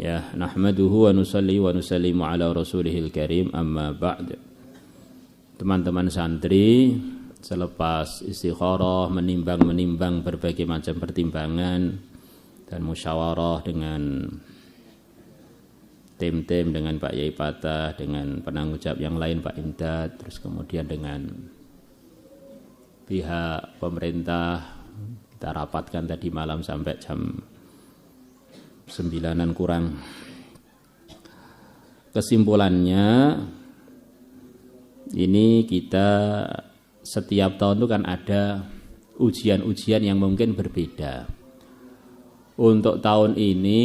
Ya, nahmaduhu wa nusalli wa nusallimu ala rasulihil karim, amma ba'd. Teman-teman santri, selepas istikharah menimbang berbagai macam pertimbangan dan musyawarah dengan tim-tim, dengan Pak Yai Patah, dengan penanggung jawab yang lain Pak Imdad, terus kemudian dengan pihak pemerintah, kita rapatkan tadi malam sampai jam 9-an kurang. Kesimpulannya, ini kita setiap tahun itu kan ada ujian-ujian yang mungkin berbeda. Untuk tahun ini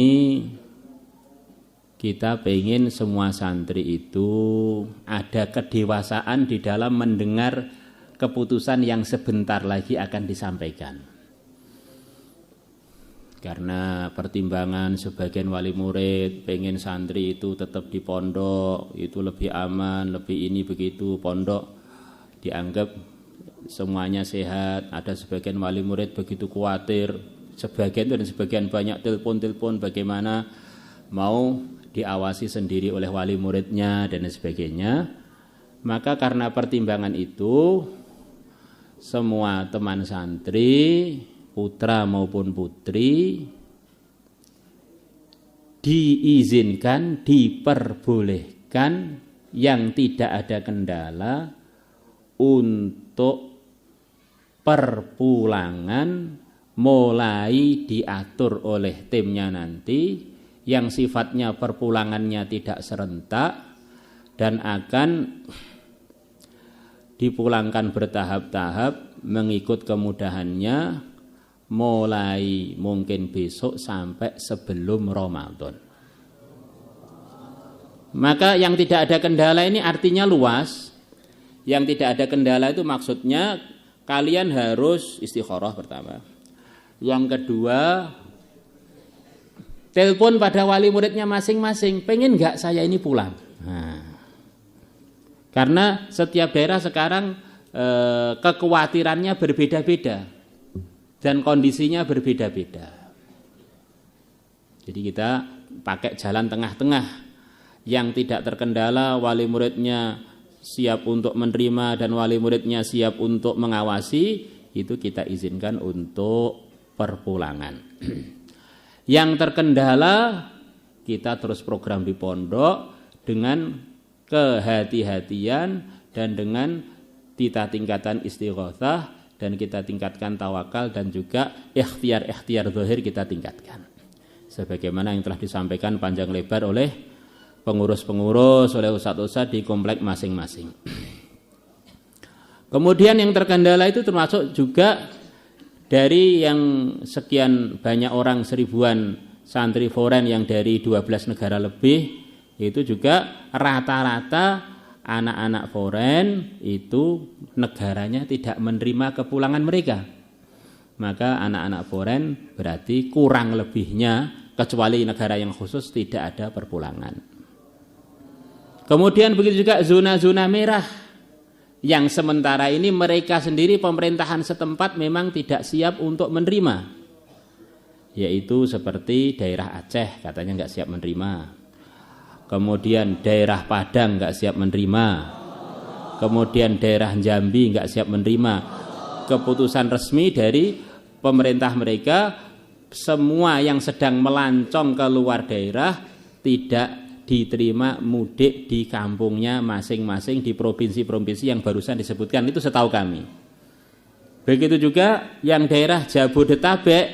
kita pengen semua santri itu ada kedewasaan di dalam mendengar keputusan yang sebentar lagi akan disampaikan. Karena pertimbangan sebagian wali murid pengen santri itu tetap di pondok, itu lebih aman, lebih ini begitu, pondok dianggap semuanya sehat. Ada sebagian wali murid begitu khawatir, sebagian dan sebagian banyak telepon bagaimana mau diawasi sendiri oleh wali muridnya dan sebagainya. Maka karena pertimbangan itu, semua teman santri, putra maupun putri, diizinkan, diperbolehkan yang tidak ada kendala untuk perpulangan mulai diatur oleh timnya nanti, yang sifatnya perpulangannya tidak serentak dan akan dipulangkan bertahap-tahap mengikut kemudahannya, mulai mungkin besok sampai sebelum Ramadan. Maka yang tidak ada kendala ini artinya luas. Yang tidak ada kendala itu maksudnya kalian harus istikharah pertama. Yang kedua, telepon pada wali muridnya masing-masing, pengen nggak saya ini pulang. Karena setiap daerah sekarang kekhawatirannya berbeda-beda dan kondisinya berbeda-beda. Jadi kita pakai jalan tengah-tengah yang tidak terkendala, wali muridnya siap untuk menerima dan wali muridnya siap untuk mengawasi, itu kita izinkan untuk perpulangan. Yang terkendala, kita terus program di pondok dengan kehati-hatian dan dengan tingkatan istighatsah, dan kita tingkatkan tawakal dan juga ikhtiar zahir kita tingkatkan. Sebagaimana yang telah disampaikan panjang lebar oleh pengurus-pengurus, oleh ustadz-ustadz di komplek masing-masing. Kemudian yang terkendala itu termasuk juga dari yang sekian banyak orang, seribuan santri foreign yang dari 12 negara lebih, itu juga rata-rata anak-anak foreign itu negaranya tidak menerima kepulangan mereka. Maka anak-anak foreign berarti kurang lebihnya, kecuali negara yang khusus, tidak ada perpulangan. Kemudian begitu juga zona-zona merah, yang sementara ini mereka sendiri pemerintahan setempat memang tidak siap untuk menerima. Yaitu seperti daerah Aceh katanya nggak siap menerima. Kemudian daerah Padang nggak siap menerima, kemudian daerah Jambi nggak siap menerima. Keputusan resmi dari pemerintah mereka, semua yang sedang melancong ke luar daerah tidak diterima mudik di kampungnya masing-masing di provinsi-provinsi yang barusan disebutkan, itu setahu kami. Begitu juga yang daerah Jabodetabek,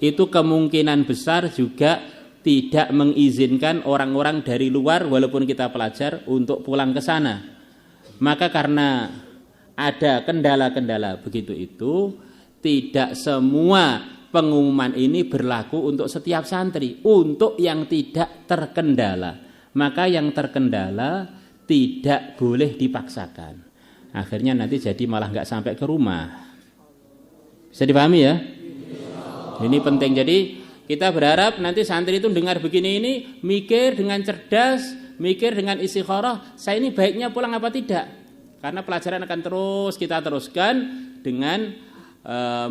itu kemungkinan besar juga tidak mengizinkan orang-orang dari luar walaupun kita pelajar untuk pulang ke sana. Maka karena ada kendala-kendala begitu itu, tidak semua pengumuman ini berlaku untuk setiap santri. Untuk yang tidak terkendala, maka yang terkendala tidak boleh dipaksakan. Akhirnya nanti jadi malah nggak sampai ke rumah. Bisa dipahami ya? Ini penting. Jadi kita berharap nanti santri itu dengar begini ini, mikir dengan cerdas, mikir dengan istikharah, saya ini baiknya pulang apa tidak. Karena pelajaran akan terus kita teruskan dengan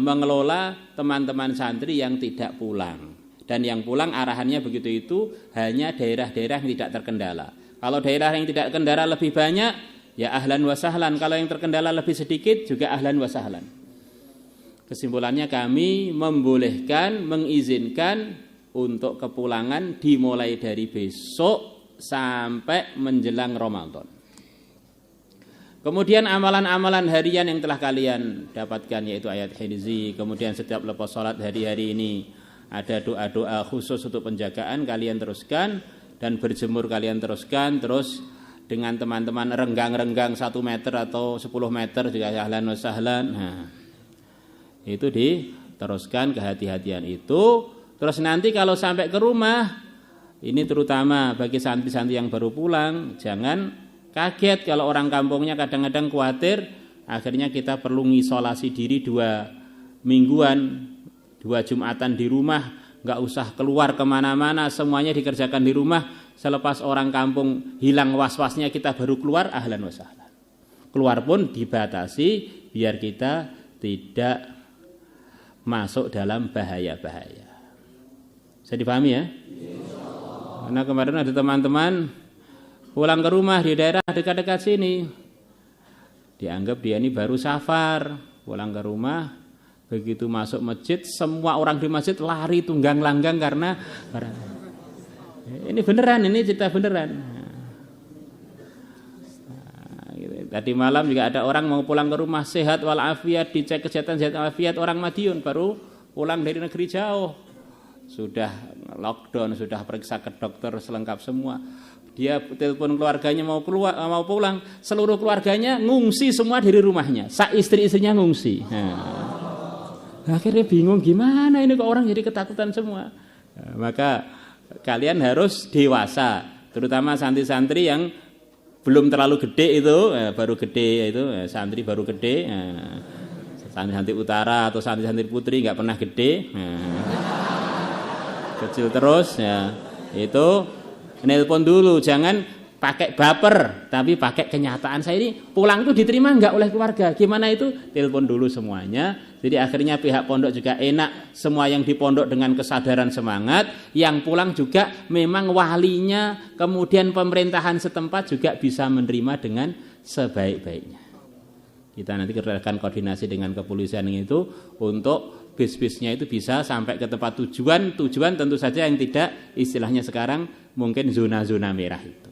mengelola teman-teman santri yang tidak pulang. Dan yang pulang arahannya begitu itu hanya daerah-daerah yang tidak terkendala. Kalau daerah yang tidak terkendala lebih banyak, ya ahlan wa sahlan. Kalau yang terkendala lebih sedikit, juga ahlan wa sahlan. Kesimpulannya kami membolehkan, mengizinkan untuk kepulangan dimulai dari besok sampai menjelang Ramadan. Kemudian amalan-amalan harian yang telah kalian dapatkan yaitu ayat hirzi. Kemudian setiap lepas sholat hari-hari ini ada doa-doa khusus untuk penjagaan, kalian teruskan. Dan berjemur kalian teruskan. Terus dengan teman-teman renggang-renggang 1 meter atau 10 meter juga ahlan wa sahlan. Nah, itu diteruskan kehati-hatian itu. Terus nanti kalau sampai ke rumah, ini terutama bagi santri-santri yang baru pulang, jangan kaget kalau orang kampungnya kadang-kadang khawatir. Akhirnya kita perlu ngisolasi diri 2 mingguan, 2 Jumatan di rumah, nggak usah keluar kemana-mana, semuanya dikerjakan di rumah. Selepas orang kampung hilang was-wasnya kita baru keluar, ahlan wa sahlan. Keluar pun dibatasi biar kita tidak masuk dalam bahaya-bahaya. Bisa dipahami ya? Karena kemarin ada teman-teman pulang ke rumah di daerah dekat-dekat sini, dianggap dia ini baru safar, pulang ke rumah, begitu masuk masjid, semua orang di masjid lari tunggang langgang karena ini beneran, ini cerita beneran. Nah, gitu. Tadi malam juga ada orang mau pulang ke rumah sehat walafiat, dicek kesehatan sehat walafiat, orang Madiun baru pulang dari negeri jauh, sudah lockdown, sudah periksa ke dokter selengkap semua. Dia telepon keluarganya mau pulang, seluruh keluarganya ngungsi semua dari rumahnya. Istri-istrinya ngungsi. Akhirnya bingung gimana ini kok orang jadi ketakutan semua. Maka kalian harus dewasa, terutama santri-santri yang belum terlalu gede itu, baru gede itu, santri baru gede, santri-santri utara atau santri-santri putri nggak pernah gede, kecil terus, ya itu. Nelpon dulu, jangan pakai baper, tapi pakai kenyataan. Saya ini pulang itu diterima enggak oleh keluarga? Gimana itu? Telepon dulu semuanya. Jadi akhirnya pihak pondok juga enak, semua yang di pondok dengan kesadaran semangat, yang pulang juga memang walinya, kemudian pemerintahan setempat juga bisa menerima dengan sebaik-baiknya. Kita nanti akan koordinasi dengan kepolisian itu untuk bis-bisnya itu bisa sampai ke tempat tujuan tentu saja yang tidak istilahnya sekarang mungkin zona-zona merah itu.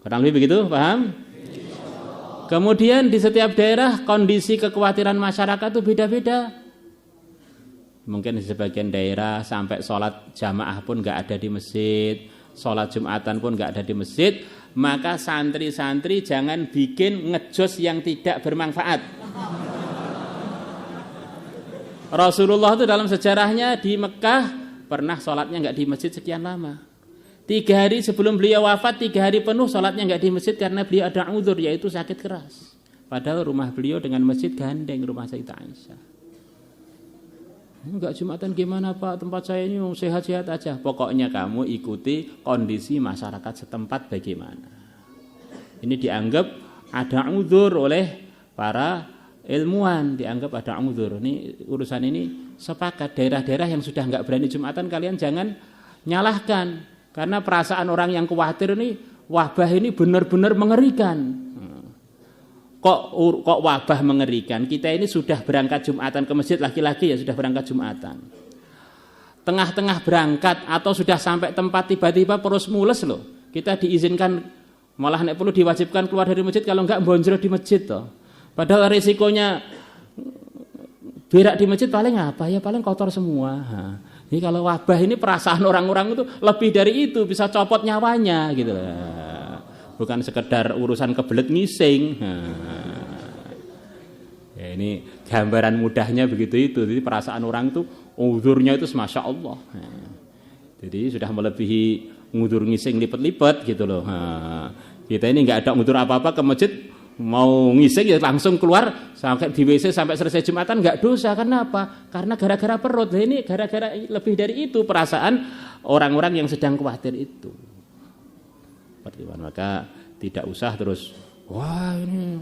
Kurang lebih begitu, paham? Kemudian di setiap daerah kondisi kekhawatiran masyarakat itu beda-beda. Mungkin di sebagian daerah sampai sholat jamaah pun nggak ada di masjid, sholat Jumatan pun nggak ada di masjid. Maka santri-santri jangan bikin ngejos yang tidak bermanfaat. Rasulullah itu dalam sejarahnya di Mekah pernah sholatnya nggak di masjid sekian lama. 3 hari sebelum beliau wafat, 3 hari penuh sholatnya nggak di masjid karena beliau ada uzur, yaitu sakit keras. Padahal rumah beliau dengan masjid gandeng, rumah Sayyidah Aisyah. Enggak Jumatan gimana Pak, tempat saya ini sehat-sehat aja. Pokoknya kamu ikuti kondisi masyarakat setempat bagaimana. Ini dianggap ada uzur oleh para ilmuwan, dianggap ada uzur. Ini urusan ini sepakat. Daerah-daerah yang sudah enggak berani Jumatan kalian jangan nyalahkan. Karena perasaan orang yang khawatir ini wabah ini benar-benar mengerikan. Kok wabah mengerikan? Kita ini sudah berangkat Jumatan ke masjid, laki-laki ya sudah berangkat Jumatan. Tengah-tengah berangkat atau sudah sampai tempat tiba-tiba perus mules loh. Kita diizinkan, malah nek perlu diwajibkan keluar dari masjid, kalau enggak bonjol di masjid toh. Padahal risikonya berak di masjid paling apa ya? Paling kotor semua. Ini kalau wabah ini perasaan orang-orang itu lebih dari itu, bisa copot nyawanya gitu loh. Bukan sekedar urusan kebelet ngising. Ya ini gambaran mudahnya begitu itu. Jadi perasaan orang itu uzurnya itu masya Allah. Jadi sudah melebihi ngudur ngising lipet-lipet gitu loh. Kita ini nggak ada ngudur apa-apa ke masjid, mau ngising ya langsung keluar sampai di WC sampai selesai Jumatan nggak dosa. Karena apa? Karena gara-gara perut. Nah, ini gara-gara lebih dari itu perasaan orang-orang yang sedang khawatir itu. Maka tidak usah terus wah ini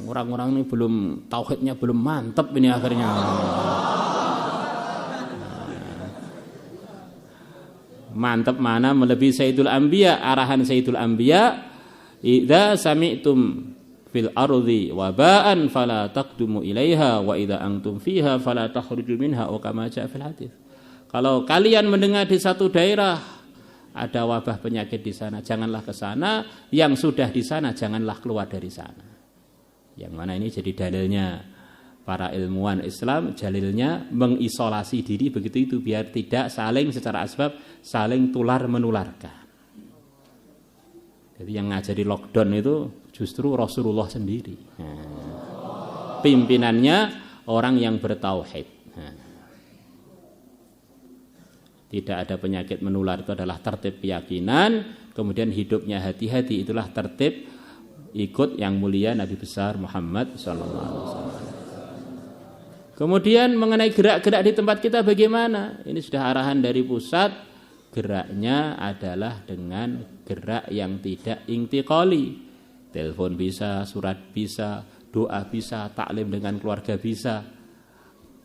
orang-orang ini belum tauhidnya belum mantap ini akhirnya mantep mana melebihi Sayyidul Anbiya, arahan Sayyidul Anbiya, idza sami'tum fil ardi waba'an fala taqdumu ilaiha wa idza antum fiha fala takhruju minha wa kama ja'a fil hadits. Kalau kalian mendengar di satu daerah ada wabah penyakit di sana, janganlah ke sana, yang sudah di sana janganlah keluar dari sana. Yang mana ini jadi dalilnya para ilmuwan Islam, dalilnya mengisolasi diri begitu itu biar tidak saling secara asbab saling tular menularkan. Jadi yang ngajari lockdown itu justru Rasulullah sendiri. Pimpinannya orang yang bertauhid. Tidak ada penyakit menular, itu adalah tertib keyakinan. Kemudian hidupnya hati-hati, itulah tertib ikut yang mulia Nabi besar Muhammad SAW. Kemudian mengenai gerak-gerak di tempat kita bagaimana? Ini sudah arahan dari pusat. Geraknya adalah dengan gerak yang tidak intiqali. Telepon bisa, surat bisa, doa bisa, taklim dengan keluarga bisa.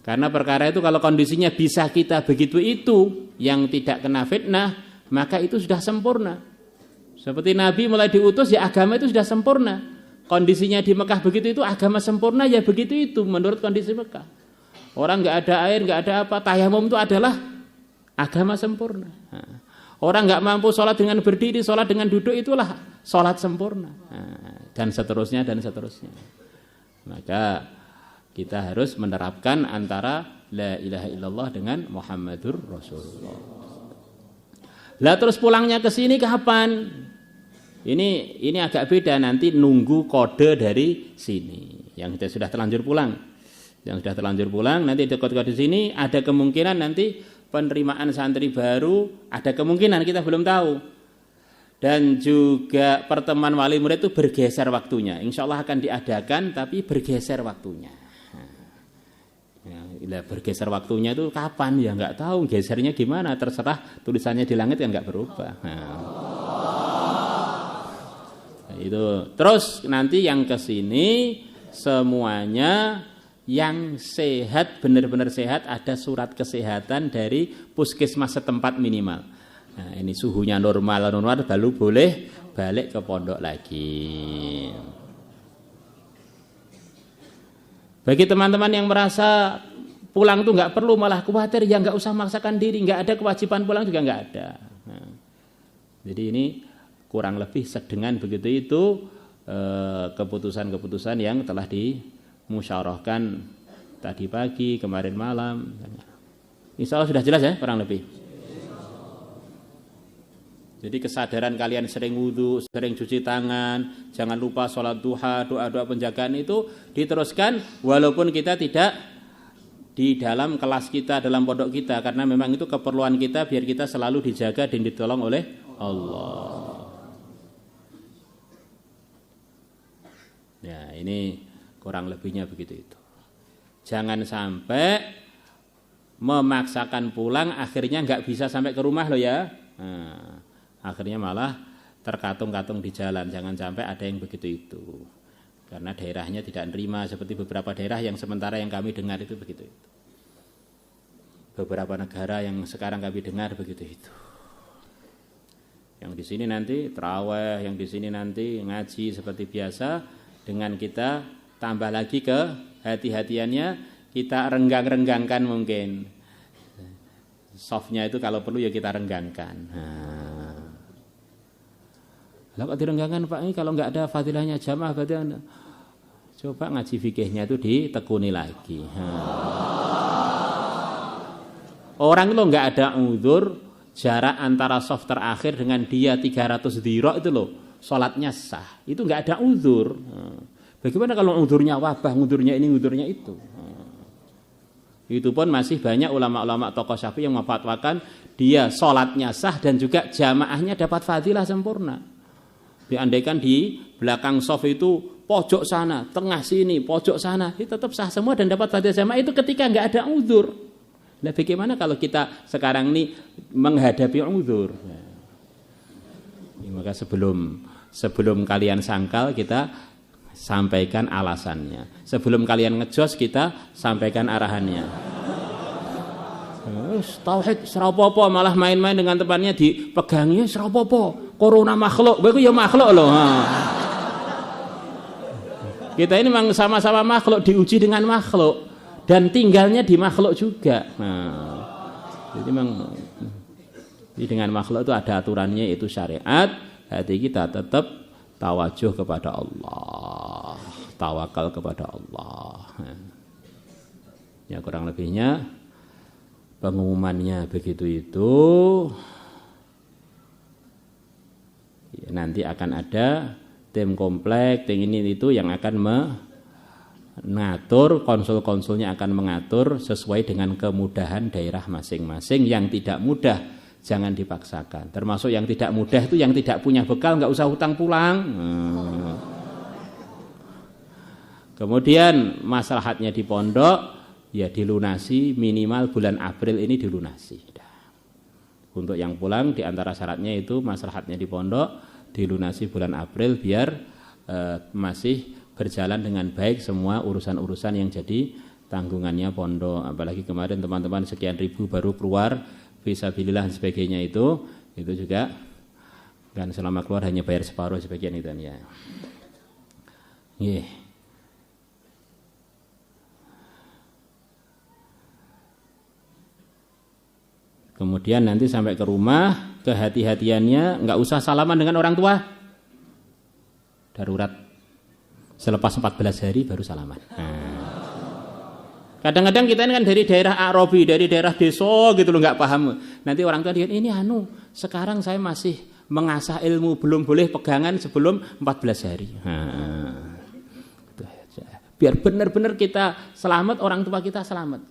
Karena perkara itu kalau kondisinya bisa kita begitu itu, yang tidak kena fitnah, maka itu sudah sempurna. Seperti Nabi mulai diutus, ya agama itu sudah sempurna. Kondisinya di Mekah begitu itu, agama sempurna, ya begitu itu menurut kondisi Mekah. Orang nggak ada air, nggak ada apa, tayamum itu adalah agama sempurna. Orang nggak mampu sholat dengan berdiri, sholat dengan duduk, itulah sholat sempurna. Dan seterusnya, dan seterusnya. Maka kita harus menerapkan antara la ilaha illallah dengan Muhammadur Rasulullah. Lah terus pulangnya ke sini kapan? Ini agak beda, nanti nunggu kode dari sini. Yang kita sudah terlanjur pulang. Yang sudah terlanjur pulang nanti dekat di sini ada kemungkinan nanti penerimaan santri baru, ada kemungkinan kita belum tahu. Dan juga pertemuan wali murid itu bergeser waktunya. Insya Allah akan diadakan tapi bergeser waktunya. Ya, bergeser waktunya itu kapan ya nggak tahu, gesernya gimana terserah, tulisannya di langit yang nggak berubah. Nah, itu terus nanti yang kesini semuanya yang sehat, benar-benar sehat, ada surat kesehatan dari puskesmas setempat minimal. Nah, ini suhunya normal baru boleh balik ke pondok lagi. Bagi teman-teman yang merasa pulang tuh nggak perlu, malah khawatir, ya nggak usah maksakan diri, nggak ada kewajiban pulang juga nggak ada. Nah, jadi ini kurang lebih sedengan begitu itu keputusan-keputusan yang telah dimusyawarahkan tadi pagi, kemarin malam. Insya Allah sudah jelas ya kurang lebih. Jadi kesadaran kalian sering wudu, sering cuci tangan, jangan lupa sholat duha, doa-doa penjagaan itu diteruskan walaupun kita tidak di dalam kelas kita, dalam pondok kita, karena memang itu keperluan kita biar kita selalu dijaga dan ditolong oleh Allah. Ya, ini kurang lebihnya begitu itu. Jangan sampai memaksakan pulang akhirnya nggak bisa sampai ke rumah loh ya. Nah, akhirnya malah terkatung-katung di jalan. Jangan sampai ada yang begitu itu. Karena daerahnya tidak menerima, seperti beberapa daerah yang sementara yang kami dengar itu begitu itu. Beberapa negara yang sekarang kami dengar begitu itu. Yang di sini nanti tarawih, yang di sini nanti ngaji seperti biasa, dengan kita tambah lagi ke hati-hatiannya, kita renggang-renggangkan mungkin. Softnya itu kalau perlu ya kita renggangkan. Lah kok direnggangkan Pak, ini kalau nggak ada fadilahnya jamaah berarti Anda coba ngaji fikihnya itu ditekuni lagi. Orang itu nggak ada uzur, jarak antara soft terakhir dengan dia 300 dirok itu loh, sholatnya sah. Itu nggak ada uzur. Bagaimana kalau uzurnya wabah, uzurnya ini, uzurnya itu? Itu pun masih banyak ulama-ulama tokoh Syafi'i yang memfatwakan dia sholatnya sah dan juga jamaahnya dapat fadilah sempurna. Diandaikan di belakang sof itu pojok sana, tengah sini, pojok sana, itu tetap sah semua dan dapat fadilah jamaah itu ketika nggak ada uzur. Nah, bagaimana kalau kita sekarang ini menghadapi uzur? Maka sebelum kalian sangkal kita sampaikan alasannya. Sebelum kalian ngejos kita sampaikan arahannya. Tauhid ora apa-apa, malah main-main dengan temannya dipegangi ora apa-apa. Corona makhluk, kowe ya makhluk loh. Kita ini memang sama-sama makhluk, diuji dengan makhluk dan tinggalnya di makhluk juga. Jadi memang dengan makhluk itu ada aturannya, itu syariat. Hati kita tetap tawajuh kepada Allah, tawakal kepada Allah. Ya kurang lebihnya pengumumannya begitu itu. Ya, nanti akan ada tim komplek, tim ini itu yang akan mengatur, konsul-konsulnya akan mengatur sesuai dengan kemudahan daerah masing-masing. Yang tidak mudah jangan dipaksakan. Termasuk yang tidak mudah itu yang tidak punya bekal, nggak usah hutang pulang. Kemudian maslahatnya di pondok ya dilunasi, minimal bulan April ini dilunasi. Untuk yang pulang diantara syaratnya itu maslahatnya di pondok dilunasi bulan April biar masih berjalan dengan baik semua urusan-urusan yang jadi tanggungannya pondok. Apalagi kemarin teman-teman sekian ribu baru keluar fisabilillah dan sebagainya itu juga kan selama keluar hanya bayar separuh sebagian itu ya. Nggih. Kemudian nanti sampai ke rumah, kehati-hatiannya nggak usah salaman dengan orang tua. Darurat. Selepas 14 hari baru salaman. Kadang-kadang kita ini kan dari daerah Arabi, dari daerah desa gitu loh, nggak paham. Nanti orang tua lihat ini sekarang saya masih mengasah ilmu, belum boleh pegangan sebelum 14 hari. Biar benar-benar kita selamat, orang tua kita selamat.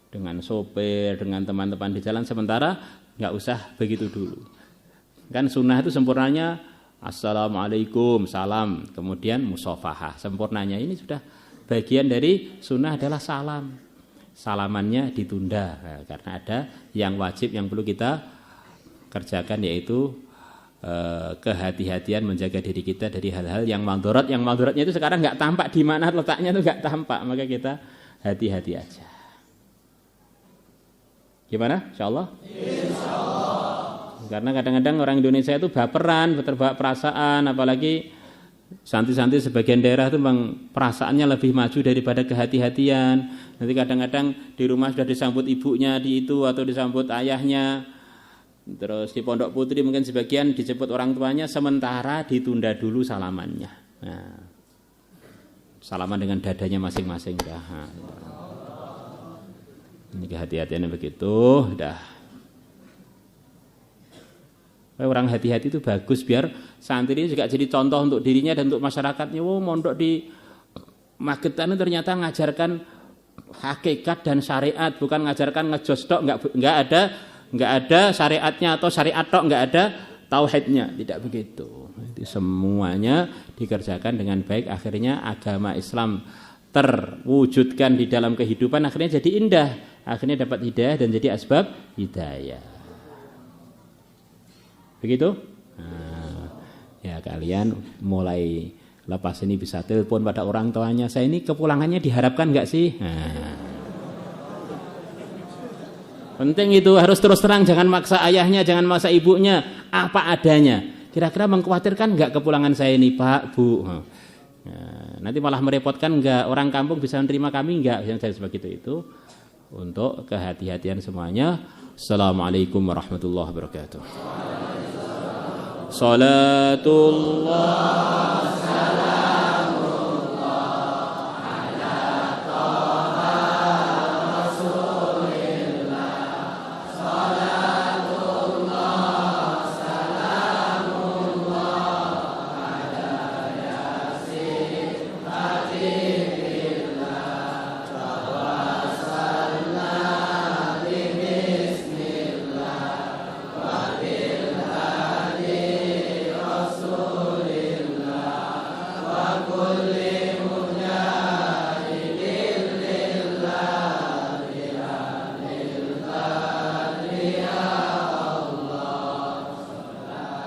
Dengan sopir, dengan teman-teman di jalan, sementara nggak usah begitu dulu. Kan sunnah itu sempurnanya assalamualaikum, salam, kemudian musafahah. Sempurnanya ini sudah bagian dari sunnah adalah salam. Salamannya ditunda karena ada yang wajib yang perlu kita kerjakan, yaitu kehati-hatian menjaga diri kita dari hal-hal yang mandorot. Yang mandoratnya itu sekarang nggak tampak di mana letaknya, itu nggak tampak, maka kita hati-hati aja. Gimana? Insyaallah? Insyaallah. Karena kadang-kadang orang Indonesia itu baperan, terbawa perasaan, apalagi santri-santri sebagian daerah itu memang perasaannya lebih maju daripada kehati-hatian. Nanti kadang-kadang di rumah sudah disambut ibunya di itu atau disambut ayahnya. Terus di Pondok Putri mungkin sebagian dijemput orang tuanya, sementara ditunda dulu salamannya. Nah, salaman dengan dadanya masing-masing dah. Ini kehati-hatiannya begitu, dah. Orang hati-hati itu bagus biar santri ini juga jadi contoh untuk dirinya dan untuk masyarakatnya. Mondok di Magetan ternyata ngajarkan hakikat dan syariat, bukan ngajarkan ngejos tok, enggak ada syariatnya atau syariat tok, enggak ada tauhidnya, tidak begitu. Itu semuanya dikerjakan dengan baik, akhirnya agama Islam terwujudkan di dalam kehidupan, akhirnya jadi indah, akhirnya dapat hidayah dan jadi asbab hidayah. Begitu? Nah, ya kalian mulai lepas ini bisa telepon pada orang tuanya, saya ini kepulangannya diharapkan enggak sih? Nah. Penting itu, harus terus terang, jangan maksa ayahnya, jangan maksa ibunya, apa adanya. Kira-kira mengkhawatirkan enggak kepulangan saya ini, Pak, Bu? Nah, nanti malah merepotkan enggak, orang kampung bisa menerima kami enggak, yang saya seperti itu. Untuk kehati-hatian semuanya. Assalamualaikum warahmatullahi wabarakatuh. Salatullah